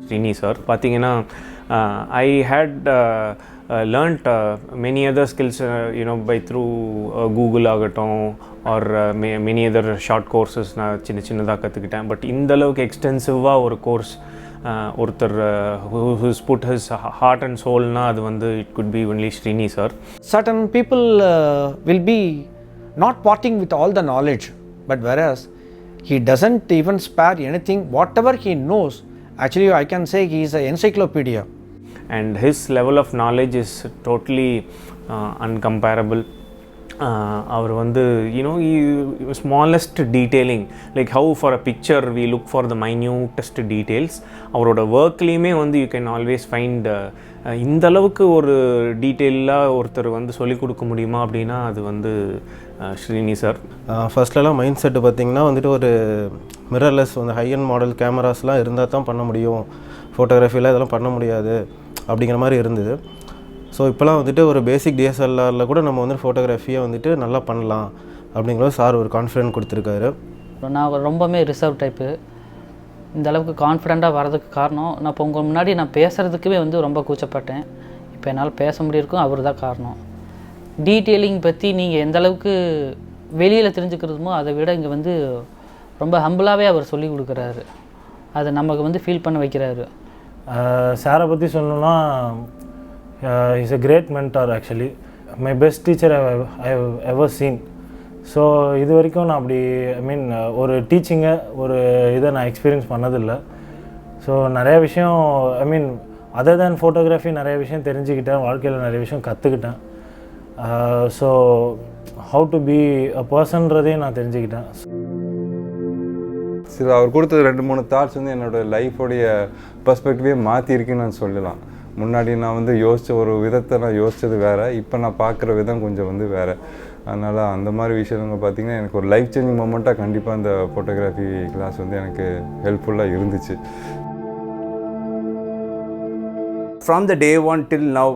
Srini sir. பார்த்தீங்கன்னா I had learnt many other skills by through Google ஆகட்டும் or many other short courses நான் சின்னதாக கற்றுக்கிட்டேன். But இந்த அளவுக்கு எக்ஸ்டென்சிவாக ஒரு கோர்ஸ் ஒருத்தர் who's put his heart and soulனா அது வந்து it could be only Srini sir. Certain people will be not parting with all the knowledge, but whereas he doesn't even spare anything. Whatever he knows, actually I can say he is an encyclopedia. And his level of knowledge is totally uncomparable. அவர் வந்து smallest detailing, like how for a picture we look for the minutest details, அவரோட ஒர்க்லேயுமே வந்து you can always find இந்த அளவுக்கு ஒரு டீட்டெயிலாக ஒருத்தர் வந்து சொல்லிக் கொடுக்க முடியுமா அப்படின்னா அது வந்து ஸ்ரீனி சார். ஃபர்ஸ்ட்லலாம் மைண்ட் செட்டு பார்த்திங்கன்னா வந்துட்டு ஒரு மிரர்லெஸ் வந்து ஹை அண்ட் மாடல் கேமராஸ்லாம் இருந்தால் தான் பண்ண முடியும், ஃபோட்டோகிராஃபியில் இதெல்லாம் பண்ண முடியாது அப்படிங்கிற மாதிரி இருந்தது. ஸோ இப்போலாம் வந்துட்டு ஒரு பேசிக் டிஎஸ்எல்ஆரில் கூட நம்ம வந்து ஃபோட்டோகிராஃபியை வந்துட்டு நல்லா பண்ணலாம் அப்படிங்கிற சார் ஒரு கான்ஃபிடென்ட் கொடுத்துருக்காரு. நான் ரொம்பவுமே ரிசர்வ் டைப்பு. இந்த அளவுக்கு கான்ஃபிடெண்ட்டாக வரதுக்கு காரணம் நான் இப்போ உங்கள் முன்னாடி நான் பேசுகிறதுக்குமே வந்து ரொம்ப கூச்சப்பட்டேன். இப்போ என்னால் பேச முடியிருக்கும் அவர் தான் காரணம். டீட்டெயிலிங் பற்றி நீங்கள் எந்த அளவுக்கு வெளியில் தெரிஞ்சுக்கிறதுமோ அதை விட இங்கே வந்து ரொம்ப ஹம்பிளாகவே அவர் சொல்லி கொடுக்குறாரு. அதை நமக்கு வந்து ஃபீல் பண்ண வைக்கிறாரு. சாரை பற்றி சொல்லணும்னா is a great mentor actually. my best teacher I have ever seen. So இது வரைக்கும் நான் அப்படி ஒரு டீச்சிங்கை ஒரு இதை நான் எக்ஸ்பீரியன்ஸ் பண்ணதில்லை. ஸோ நிறைய விஷயம் அதர் தேன் ஃபோட்டோகிராஃபி நிறைய விஷயம் தெரிஞ்சுக்கிட்டேன், வாழ்க்கையில் நிறைய விஷயம் கற்றுக்கிட்டேன். So how to be a பர்சன்றதையும் நான் தெரிஞ்சுக்கிட்டேன். சரி, அவர் கொடுத்தது 2-3 தாட்ஸ் வந்து என்னோடய லைஃபோடைய பர்ஸ்பெக்டிவே மாற்றிருக்குன்னு நான் சொல்லலாம். முன்னாடி நான் வந்து யோசித்த ஒரு விதத்தை நான் யோசித்தது வேறு, இப்போ நான் பார்க்குற விதம் கொஞ்சம் வந்து வேறு. அதனால் அந்த மாதிரி விஷயங்கள் பார்த்திங்கன்னா எனக்கு ஒரு லைஃப் சேஞ்சிங் மொமெண்ட்டாக கண்டிப்பாக அந்த ஃபோட்டோகிராஃபி கிளாஸ் வந்து எனக்கு ஹெல்ப்ஃபுல்லாக இருந்துச்சு. From the day one till now,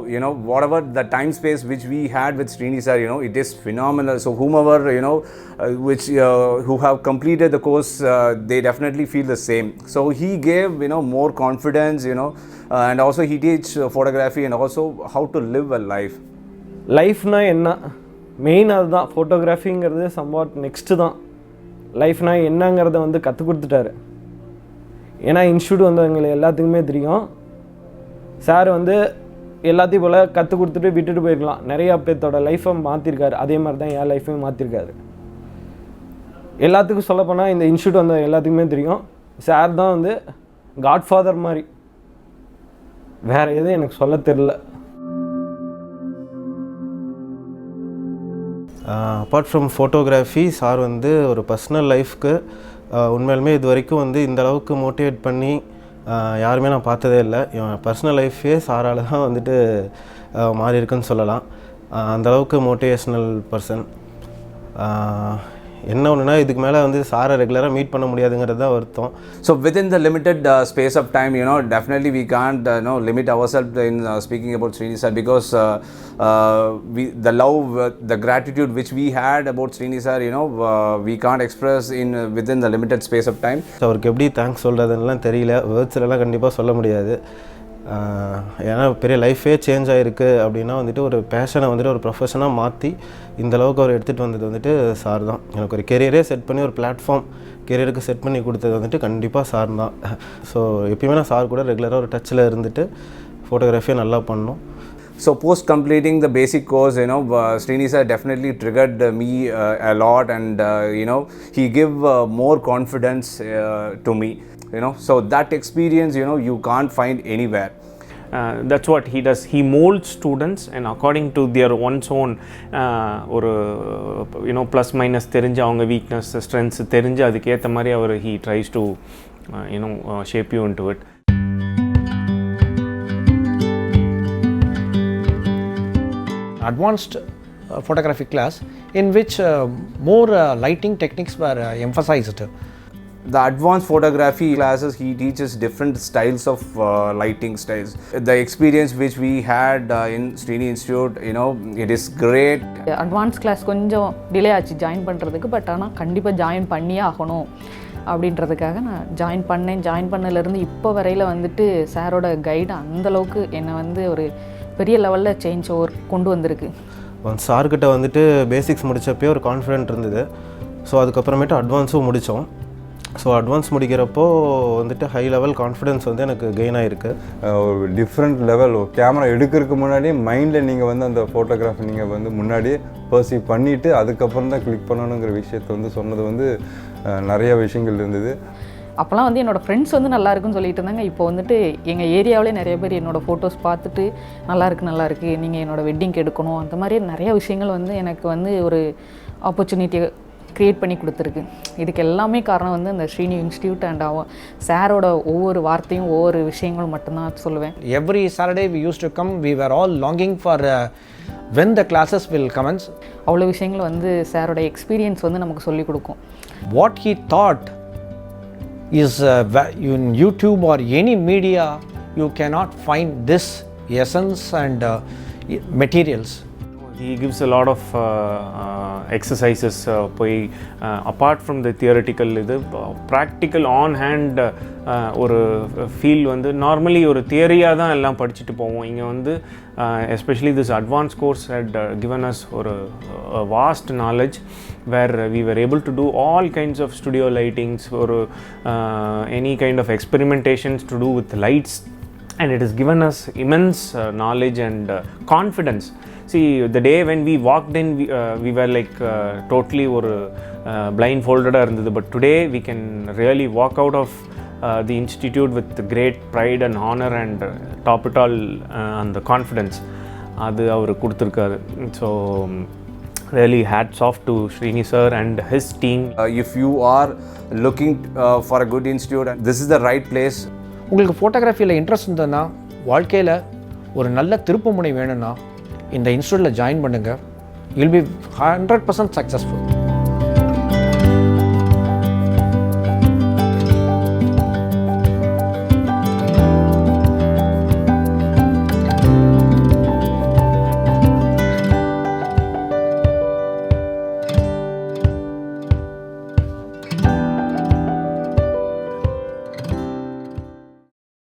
whatever the time space which we had with Srini sir, it is phenomenal. So whomever, who have completed the course, they definitely feel the same. So he gave, more confidence, and also he teach photography and also how to live a life. லைஃப்னா என்ன main அதுதான். ஃபோட்டோகிராஃபிங்கிறது somewhat next தான். லைஃப்னா என்னங்கிறத வந்து கற்றுக் கொடுத்துட்டாரு. ஏன்னா institute வந்தவங்களை எல்லாத்துக்குமே தெரியும். சார் வந்து எல்லாத்தையும் போல் கற்றுக் கொடுத்துட்டு விட்டுட்டு போயிருக்கலாம். நிறையா பேர்த்தோட லைஃப்பை மாற்றிருக்காரு. அதே மாதிரி தான் என் லைஃப்பையும் மாற்றிருக்காரு. எல்லாத்துக்கும் சொல்லப்போனால் இந்த இன்ஸ்டியூட் வந்த எல்லாத்துக்குமே தெரியும் சார் தான் வந்து காட்ஃபாதர் மாதிரி. வேறு எதுவும் எனக்கு சொல்ல தெரில. அப்பார்ட் ஃப்ரம் ஃபோட்டோகிராஃபி சார் வந்து ஒரு பர்சனல் லைஃப்க்கு உண்மையிலுமே இது வரைக்கும் வந்து இந்த அளவுக்கு மோட்டிவேட் பண்ணி யாருமே நான் பார்த்ததே இல்லை. என் பர்சனல் லைஃபே சாரால் தான் வந்துட்டு மாறி இருக்குன்னு சொல்லலாம். அந்தளவுக்கு மோட்டிவேஷ்னல் பர்சன். என்ன ஒன்றுனா இதுக்கு மேலே வந்து சாரை ரெகுலராக மீட் பண்ண முடியாதுங்கிறது தான் வருத்தம். So within the limited space of time, definitely we can't limit ourselves in speaking about Srini sir, because the love, the gratitude which we had about Srini sir, we can't express within the limited space of time. அவருக்கு எப்படி thanks சொல்கிறதுலாம் தெரியல, வேர்ட்ஸ்லாம் கண்டிப்பாக சொல்ல முடியாது. ஏன்னா பெரிய லைஃபே change ஆகிருக்கு அப்படின்னா வந்துட்டு ஒரு பேஷனை வந்துட்டு ஒரு ப்ரொஃபஷனாக மாற்றி இந்தளவுக்கு அவர் எடுத்துகிட்டு வந்தது வந்துட்டு சார் தான். எனக்கு ஒரு கெரியரே செட் பண்ணி ஒரு பிளாட்ஃபார்ம் கெரியருக்கு செட் பண்ணி கொடுத்தது வந்துட்டு கண்டிப்பாக சார் தான். ஸோ எப்பயுமே நான் சார் கூட ரெகுலராக ஒரு டச்சில் இருந்துட்டு ஃபோட்டோகிராஃபியை நல்லா பண்ணோம். So post completing the basic course, Srini sir definitely triggered me a lot, and he gave more confidence to me. So that experience, you can't find anywhere. That's what he does. He molds students and according to their one's own ஒரு plus minus தெரிஞ்சு அவங்க weakness strengths தெரிஞ்சு அதுக்கேற்ற மாதிரி அவர் he tries to shape you into it. Advanced photography class in which more lighting techniques were emphasized. The advanced photography classes, he teaches different styles of lighting styles. The experience which we had in Srini Institute, it is great. Advanced class கொஞ்சம் delay ஆச்சு join பண்ணுறதுக்கு. But ஆனால் கண்டிப்பாக join பண்ணியே ஆகணும் அப்படின்றதுக்காக நான் join பண்ணேன். ஜாயின் பண்ணலேருந்து இப்போ வரையில் வந்துட்டு சாரோட கைடு அந்தளவுக்கு என்னை வந்து ஒரு பெரிய லெவலில் சேஞ்ச் ஓவர் கொண்டு வந்திருக்கு. சார்கிட்ட வந்துட்டு பேசிக்ஸ் முடித்தப்பே ஒரு கான்ஃபிடென்ட் இருந்தது. ஸோ அதுக்கப்புறமேட்டு அட்வான்ஸும் முடித்தோம். ஸோ அட்வான்ஸ் முடிக்கிறப்போ வந்துட்டு ஹை லெவல் கான்ஃபிடென்ஸ் வந்து எனக்கு கெயின் ஆகிருக்கு. ஒரு டிஃப்ரெண்ட் லெவல் கேமரா எடுக்கிறதுக்கு முன்னாடியே மைண்டில் நீங்கள் வந்து அந்த ஃபோட்டோகிராஃபி நீங்கள் வந்து முன்னாடியே பர்சீவ் பண்ணிவிட்டு அதுக்கப்புறம் தான் கிளிக் பண்ணணுங்கிற விஷயத்தை வந்து சொன்னது வந்து நிறைய விஷயங்கள் இருந்தது. அப்போலாம் வந்து என்னோடய ஃப்ரெண்ட்ஸ் வந்து நல்லா இருக்குன்னு சொல்லிட்டு இருந்தாங்க. இப்போ வந்துட்டு எங்கள் ஏரியாவிலே நிறைய பேர் என்னோடய ஃபோட்டோஸ் பார்த்துட்டு நல்லாயிருக்கு, நீங்கள் என்னோடய வெட்டிங்க்கு எடுக்கணும், அந்த மாதிரி நிறைய விஷயங்கள் வந்து எனக்கு வந்து ஒரு ஆப்பர்ச்சுனிட்டியை க்ரியேட் பண்ணி கொடுத்துருக்கு. இதுக்கு எல்லாமே காரணம் வந்து அந்த ஸ்ரீனி இன்ஸ்டியூட் அண்ட் சாரோட ஒவ்வொரு வார்த்தையும் ஒவ்வொரு விஷயங்களும் மட்டும்தான் சொல்லுவேன். Every Saturday we used to come, we were all longing for when the classes will commence. அவ்வளோ விஷயங்கள் வந்து சாரோட எக்ஸ்பீரியன்ஸ் வந்து நமக்கு சொல்லிக் கொடுக்கும். What he taught is in YouTube or any media you cannot find this essence and materials. He gives a lot of exercises போய் apart from the theoretical இது practical on hand ஒரு ஃபீல் வந்து normally ஒரு தியரியாக தான் எல்லாம் படிச்சுட்டு போவோம். இங்கே வந்து especially this advance course had given us ஒரு vast knowledge where we were able to do all kinds of studio lightings or any kind of experimentations to do with lights, and it has given us immense knowledge and confidence. See, the day when we walked in, we were like totally ஒரு blindfolded இருந்தது. But today we can really walk out of the institute with great pride and honor and top it all and the confidence. அது அவர் கொடுத்துருக்காரு. So really hats off to Srini sir and his team. If you are looking for a good institute, this is the right place. உங்களுக்கு ஃபோட்டோகிராஃபியில் interest இருந்ததுன்னா, வாழ்க்கையில் ஒரு நல்ல திருப்புமுனை வேணும்னா இந்த இன்ஸ்டியூட்டில் ஜாயின் பண்ணுங்கள். You will be 100% successful.